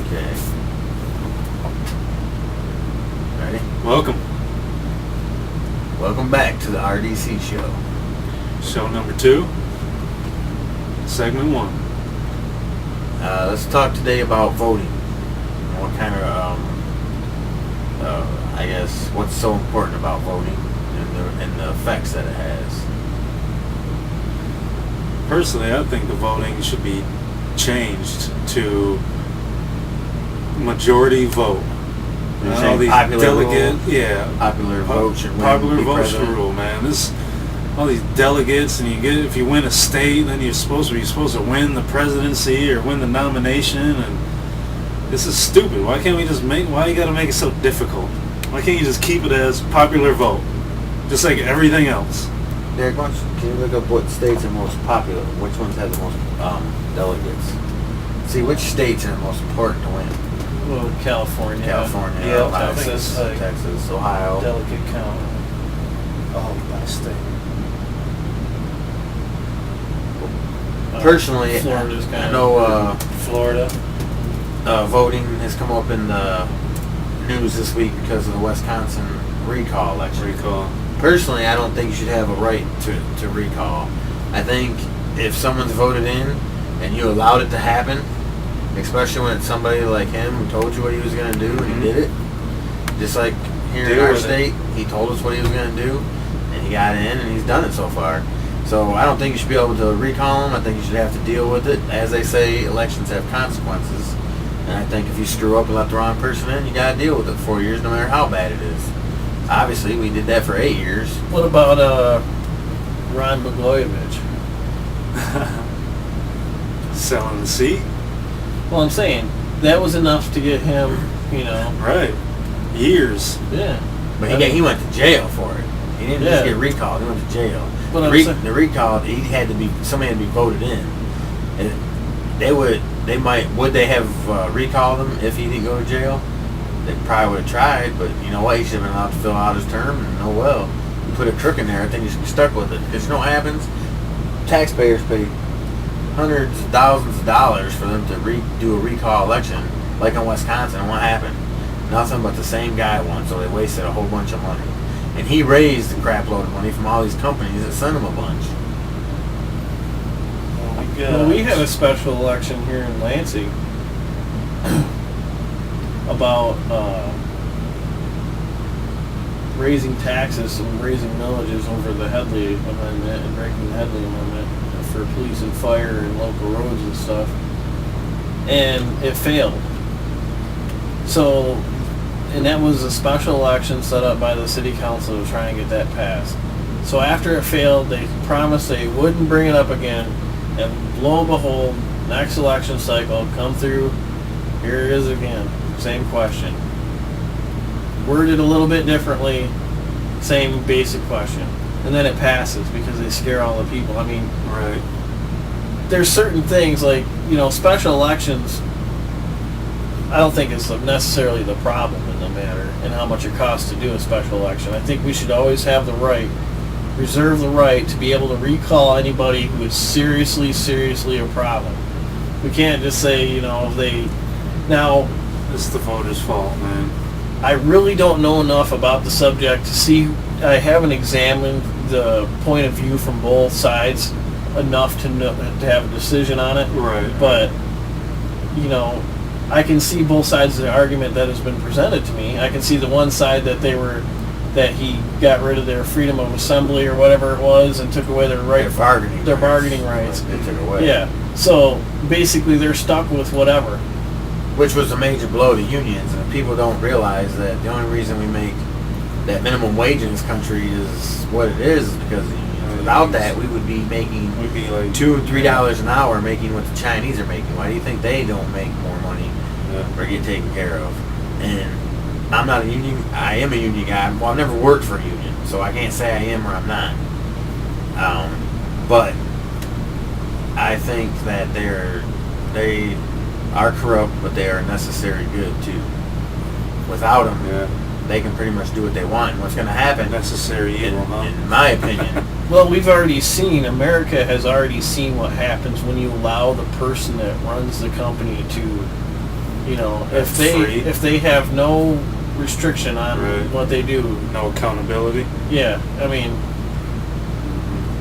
Okay. Ready? Welcome back to the R.D.C. show. Show number 2, segment 1. Let's talk today about voting. What kind of, I guess, what's so important about voting and the effects that it has. Personally, I think the voting should be changed to majority vote. All these popular vote should rule, man. All these delegates, and if you win a state, then you're supposed to win the presidency or win the nomination, and this is stupid. Why can't we just why you gotta make it so difficult? Why can't you just keep it as popular vote, just like everything else? Derek, can you look up what states are most popular? Which ones have the most delegates? See, which states are most important to win? Well, California, Ohio, Texas, Ohio. Delegate count. Oh, by state. Personally, Florida's I know Florida. Voting has come up in the news this week because of the Wisconsin recall election. Personally, I don't think you should have a right to recall. I think if someone's voted in and you allowed it to happen, especially when it's somebody like him who told you what he was going to do and he did it, just like here in our state, he told us what he was going to do and he got in and he's done it so far. So I don't think you should be able to recall him. I think you should have to deal with it. As they say, elections have consequences. And I think if you screw up and let the wrong person in, you got to deal with it for 4 years no matter how bad it is. Obviously, we did that for 8 years. What about Ron Blagojevich? Selling the seat? Well, I'm saying, that was enough to get him, Right. Years. Yeah. But he went to jail for it. He didn't just get recalled. He went to jail. But the recall, somebody had to be voted in. And would they have recalled him if he didn't go to jail? They probably would have tried, but you know what? He should have been allowed to fill out his term, and you put a crook in there. I think you should be stuck with it. Because you know what happens? Taxpayers pay hundreds of thousands of dollars for them to do a recall election, like in Wisconsin. And what happened? Nothing but the same guy won, so they wasted a whole bunch of money. And he raised a crap load of money from all these companies that sent him a bunch. Well, we had a special election here in Lansing about raising taxes and raising millages over the Headley Amendment and breaking the Headley Amendment for police and fire and local roads and stuff. And it failed. And that was a special election set up by the city council to try and get that passed. So after it failed, they promised they wouldn't bring it up again. And lo and behold, next election cycle, come through, here it is again. Same question. Worded a little bit differently, same basic question. And then it passes because they scare all the people. I mean, right. There's certain things like, special elections, I don't think it's necessarily the problem in the matter and how much it costs to do a special election. I think we should always have reserve the right to be able to recall anybody who is seriously a problem. We can't just say, now, it's the voters' fault, man. I really don't know enough about the subject to see. I haven't examined the point of view from both sides enough to have a decision on it. Right. But I can see both sides of the argument that has been presented to me. I can see the one side that he got rid of their freedom of assembly or whatever it was and took away their bargaining rights. They took away. Yeah. So basically, they're stuck with whatever. Which was a major blow to unions, and people don't realize that the only reason we make that minimum wage in this country is what it is because of the unions. Without that, we would be making like $2 or $3 an hour, making what the Chinese are making. Why do you think they don't make more money or get taken care of? And I'm not a union. I am a union guy. Well, I've never worked for a union, so I can't say I am or I'm not. But I think that they are corrupt, but they are necessary good too. Without them, they can pretty much do what they want. And what's going to happen? Necessary evil, in my opinion. Well, America has already seen what happens when you allow the person that runs the company to You know, That's free. if they have no restriction on Right. what they do, No accountability. yeah, I mean,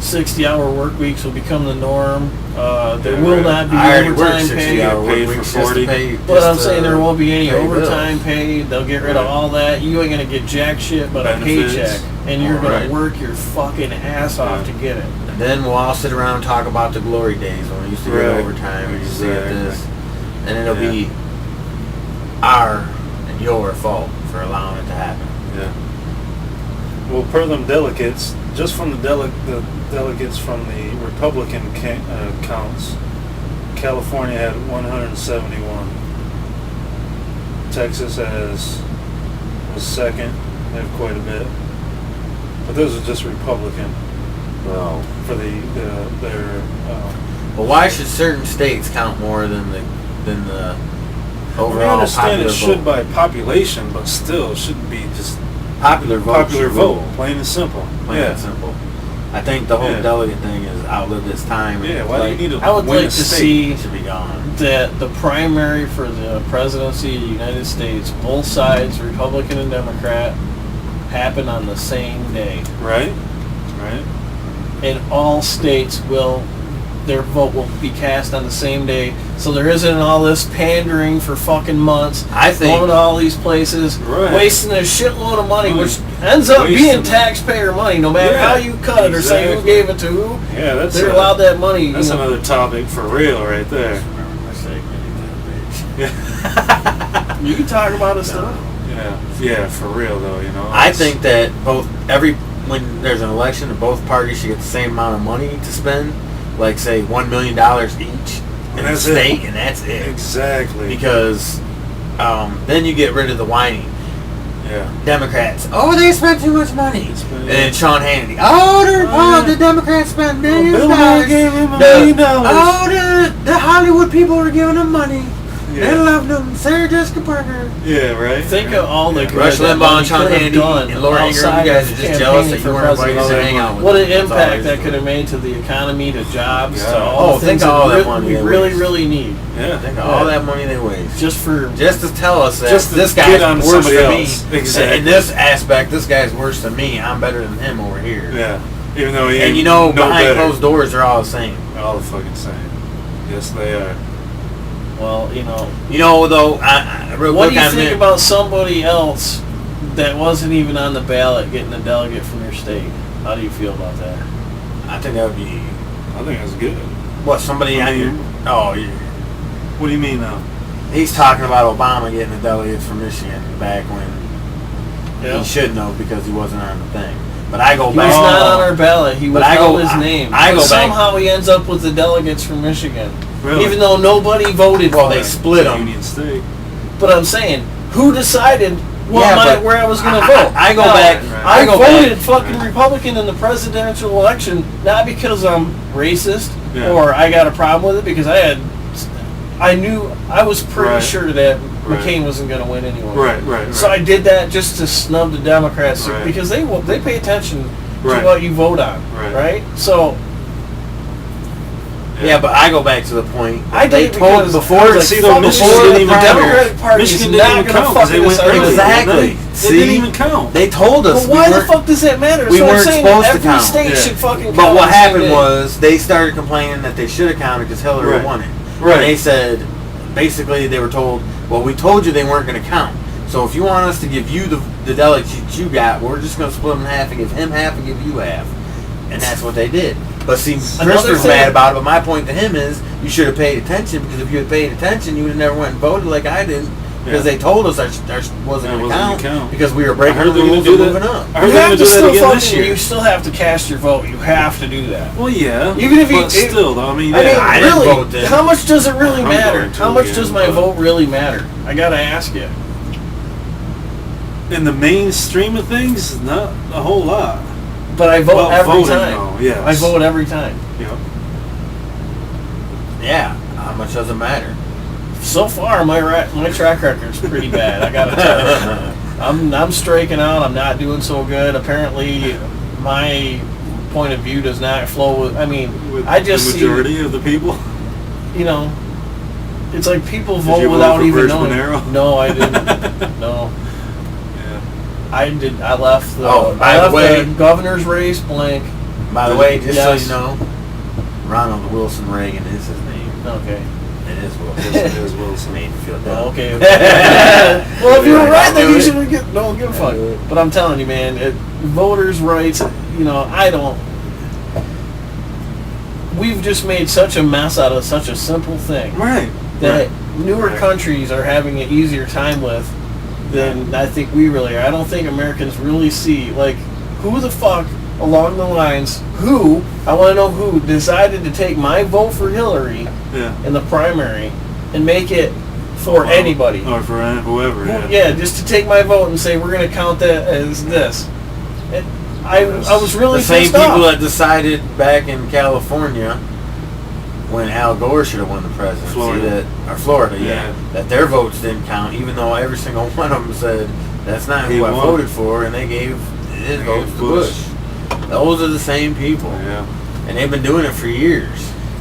60-hour work weeks will become the norm. There Yeah, will right. not be I already work overtime 60 pay. hour Paid work for weeks just 40. to pay. But just I'm to saying there won't be any pay overtime bills. paid. They'll get rid of Right. all that. You ain't gonna get jack shit but Benefits. a paycheck, and you're gonna Right. work your fucking ass off to get it. And then we'll all sit around and talk about the glory days when we used to get Right. overtime and you used to get Exactly. this. And it'll Yeah. be our and your fault for allowing it to happen. Yeah. Well, per them delegates, just from the delegates from the Republican counts, California had 171. Texas was second, they have quite a bit. But those are just Republican Well, for their. well, why should certain states count more than the overall I understand popular it should vote? by population, but still, it shouldn't be just Popular vote. popular should vote, rule. plain and simple. Plain Yeah. and simple. I think the whole Yeah. delegate thing has outlived its time. Yeah, why do you need to I would win like a to state? see It should be gone. that the primary for the presidency of the United States, both sides, Republican and Democrat, happen on the same day. Right? Right? And all states their vote will be cast on the same day. So there isn't all this pandering for fucking months. I think- going to all these places, Right. wasting a shitload of money, which ends up Wasting being it. taxpayer money, no matter Yeah, how you cut it or say who exactly. gave it to who. Yeah, that's They're allowed that money. That's you know. another topic for real right there. Remember my segment, Yeah. You can talk about it still. Yeah, for real though, you know. I think that when there's an election, both parties should get the same amount of money to spend, like say $1 million each in a that's it. state, and that's it. Exactly. Because then you get rid of the whining. Yeah. Democrats, oh, they spent too much money. spent- And then Sean Hannity, oh, yeah. the Democrats spent millions Bill of Maher dollars. gave him $1 The- million. Oh, the Hollywood people were giving them money. They Yeah. loved them. Sarah Jessica Parker. Yeah, right. Think right. of all the Yeah. good Rush that Limbaugh money and Sean could have Hannity done and Laura Ingraham, outside you guys of are just jealous that campaigning you for weren't invited president. to hang out with What them. an That's all impact I that do. could have made to the economy, to jobs, Yeah. to all Oh, the think things of all that that money we they really, waste. really need. Yeah. Think of all that money they waste. Just Just to tell us that Just to this get guy's on worse somebody than else. me. Exactly. In this aspect, this guy's worse than me. I'm better than him over here. Yeah. Even though he ain't And you know, no behind better. closed doors, they're all the same. All the fucking same. Yes, they are. Well, you know. You know, though, real What quick, do you I think meant- about somebody else that wasn't even on the ballot getting a delegate from your state? How do you feel about that? I think that would be I think that's good. what somebody. I mean- What do you mean now? He's talking about Obama getting the delegates from Michigan back when he shouldn't have because he wasn't on the thing. But I go He back. was not on our ballot. He But withheld his name. I But go back. somehow he ends up with the delegates from Michigan, Really? even though nobody voted Well, for they it. split them. Union State. But I'm saying, who decided Yeah, but where I was going to I- vote? I go Now, back- I I go voted back- fucking Republican in the presidential election, not because I'm racist Yeah. or I got a problem with it, because I was pretty Right. sure that Right. McCain wasn't going to win anyway. Right. So I did that just to snub the Democrats Right. because they pay attention Right. to what you vote on, Right. So Yeah, but I go back to the point. I They did told because before. I was like, see, fuck though, it, Michigan before didn't the even the count. Democratic Party Michigan is didn't not even going to count fuck 'cause they with went us early. anyway. Exactly. It See? didn't even count. They told us. But why we the weren't- fuck does that matter? we So I'm weren't saying supposed to every count. state Yeah. should fucking count. But what the same happened day. was they started complaining that they should have counted because Hillary Right. won it. Right. And they said, basically, they were told, well, we told you they weren't going to count. So if you want us to give you the delegates you got, we're just going to split them in half and give him half and give you half. And that's what they did. But see, Another Christopher's thing- mad about it, but my point to him is you should have paid attention, because if you had paid attention, you would have never went and voted like I did. Because Yeah. they told us ours wasn't Yeah, going it to wasn't gonna count, count. because we were I breaking heard the they're gonna rules do and that. moving up. I heard You they're have gonna to do that still again this fucking. year. You still have to cast your vote. You have to do that. Well, yeah. Even if you- but still, though, I mean, I mean, yeah. I didn't really, vote then. how much does it really I'm matter? going to How much again, does my but- vote really matter? I gotta ask you. in the mainstream of things, not a whole lot. But I vote Well, every voting, time. though, yes. I vote every time. Yep. Yeah, how much does it matter? So far, my track record's pretty bad. I gotta tell you, I'm striking out. I'm not doing so good. Apparently, my point of view does not flow with. I mean, With I just the majority of the people. see, you know, it's like people Did vote you vote without for even Birch knowing. Monero? No, I didn't. No, Yeah. I did. I left the. Oh, by I the left way- the governor's race blank. By the way, just Yes. so you know, Ronald Wilson Reagan is his name. Okay. It is Wilson. Yes, it is Wilson. Made me feel dumb. Oh, okay. Well, if you were right, then Do you it. should get. Don't give a fuck. But I'm telling you, man, voters' rights. You know, I don't. We've just made such a mess out of such a simple thing Right. that newer Right. countries are having an easier time with than I think we really are. I don't think Americans really see, like, who the fuck along the lines, I want to know who decided to take my vote for Hillary Yeah. in the primary and make it for anybody. Or for whoever. Yeah, just to take my vote and say we're going to count that as this. And I was really The same pissed people off. that decided back in California when Al Gore should have won the presidency, Florida, Yeah. that their votes didn't count, even though every single one of them said that's not He who I won. voted for, and they gave his votes to Bush. Those are the same people, Yeah. and they've been doing it for years.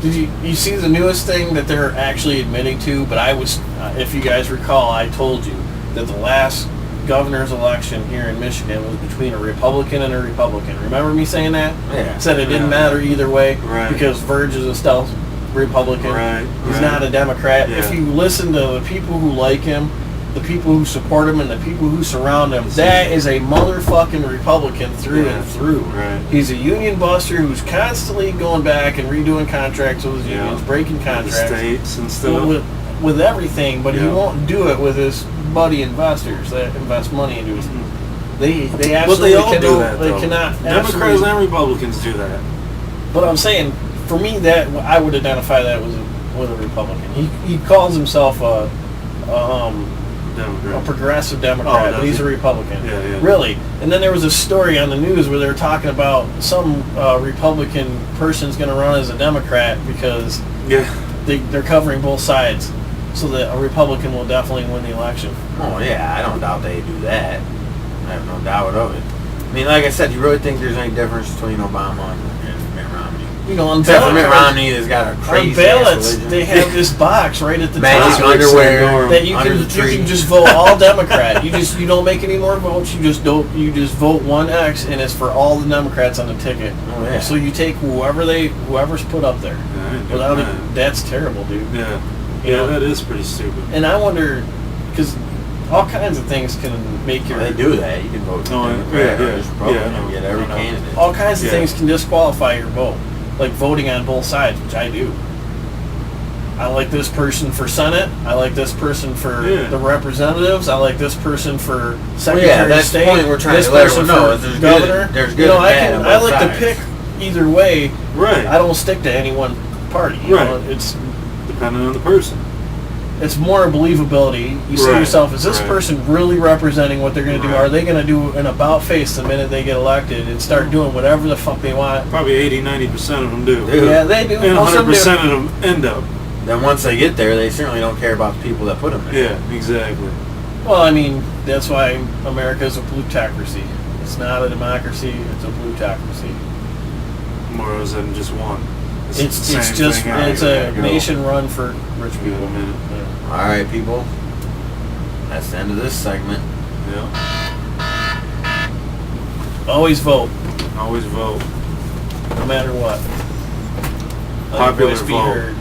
Did you see the newest thing that they're actually admitting to? But I was, if you guys recall, I told you that the last governor's election here in Michigan was between a Republican and a Republican. Remember me saying that? Yeah. Said it didn't Yeah. matter either way Right. because Verge is a stealth Republican. Right. He's right. not a Democrat. Yeah. If you listen to the people who like him, the people who support him, and the people who surround him, that is a motherfucking Republican through Yeah. and through. Right. He's a union buster who's constantly going back and redoing contracts with his Yeah. unions, breaking The contracts states and stuff. with everything, but he Yeah. won't do it with his buddy investors that invest money into his. They But absolutely they all do that, they though. cannot. Democrats absolutely- and Republicans do that. But I'm saying, for me, that I would identify that with a Republican. He calls himself a Democrat. progressive Oh, Democrat, does but he's he? a Republican. Yeah, yeah. Really. And then there was a story on the news where they were talking about some Republican person's going to run as a Democrat because Yeah. they're covering both sides, so that a Republican will definitely win the election. Oh yeah, I don't doubt they do that. I have no doubt of it. I mean, like I said, you really think there's any difference between Obama and Mitt Romney? You know, on Except for Mitt ballots, Romney has got a on crazy ballots, religion. they have this box right at the Magic top underwear that you under can the you tree. can just vote all Democrat. You don't make any more votes. You just vote one X, and it's for all the Democrats on the ticket. Oh, yeah. So you take whoever's put up there. Yeah, I ain't doing Without that. it, that's terrible, dude. Yeah. You Yeah, know? that is pretty stupid. And I wonder, because all kinds of things can make your They do that. You can vote No, Democrat yeah, or just Republican yeah, I know, and get every I know. candidate. all kinds of Yeah. things can disqualify your vote, like voting on both sides, which I do. I like this person for Senate. I like this person for Yeah. the representatives. I like this person for Well, Secretary yeah, of that's State. the point we're trying this to let person everyone know. for Is governor. there's good You know, and bad on I both like sides. to pick either way. Right. I don't stick to any one party. You Right. know, Depending on the person. it's more believability. You say to Right, yourself, is this right. person really representing what they're going to do? Right. Are they going to do an about face the minute they get elected and start doing whatever the fuck they want? Probably 80-90% of them do. Dude. Yeah, they do. And Most of them do. 100% of them end up. Then once they get there, they certainly don't care about the people that put them there. Yeah, exactly. Well, I mean, that's why America is a plutocracy. It's not a democracy, it's a plutocracy. More than just one. It's the same just, thing it's everywhere a I go. nation run for rich Give it people. a minute. Yeah. All right, people. That's the end of this segment. Yeah. Always vote, Always vote. no matter what. Let your Popular voice be vote. heard.